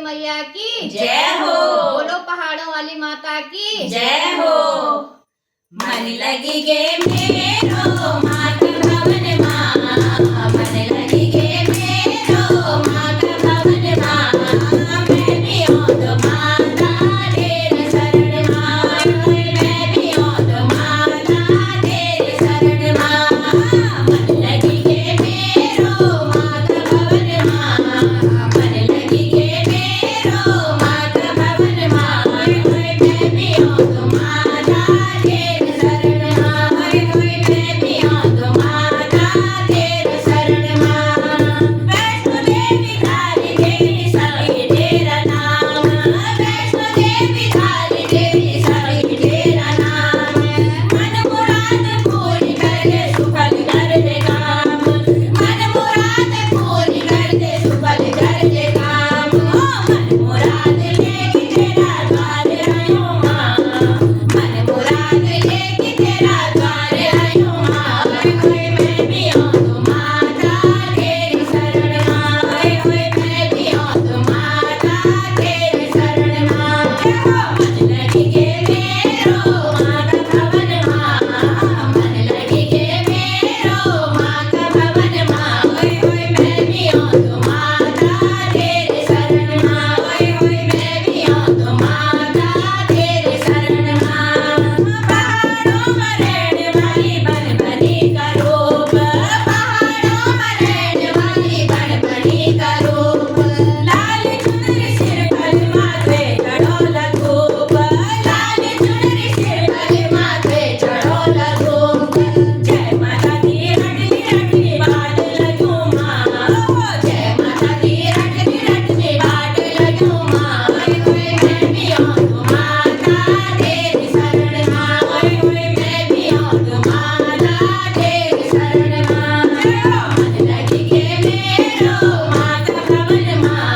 मैया की जय हो। बोलो पहाड़ों वाली माता की जय हो। मन लगी गे मेरो माता भवन माँ, मन लगी गे मेरो माता भवन माँ, मैं भी औद माता तेरे शरण माँ, मैं भी औद माता तेरे शरण माँ। मन लगी गे मेरो माता भवन माँ, मन लगी गे मेरो माता भवन माँ, मैं भी औद माता तेरे शरण माँ, मैं भी औद माता तेरे शरण माँ। वैष्णो देवी धारी देवी सभी तेरा नाम, वैष्णो देवी धारी देवी सभी तेरा नाम। मन मुराद पूरी कर दे सुफल कर दे काम, मन मुराद पूरी कर दे सुफल कर दे काम। मन मुराद लेके तेरा द्वार आयो माँ, मन मुराद लेके तेरा द्वार आयो माँ, मैं भी औद माता तेरी शरण माँ, मैं भी औद माता तेरी शरण माँ। मन लगी गे मेरो माता भवन माँ, मन लगी गे मेरो माता भवन माँ, मैं भी औद माता तेरी शरण माँ, मैं भी औद माता तेरी शरण माँ। पहाड़ों में रहने वाली बन बनी का रूप, पहाड़ों में रहने वाली बन बनी का रूप, लाल चुनरी सिर पर माथे चढ़ो लधूप, लाल चुनरी सिर पर माथे चढ़ो लधूप। जय माता दी रटनी रटनी बाट लगूं माँ, जय माता दी रटनी रटनी बाट लगूं माँ, मैं भी औद माता तेरी शरण माँ, मैं भी औद माता तेरी शरण माँ। मन लगी गे मेरो माता भवन माँ,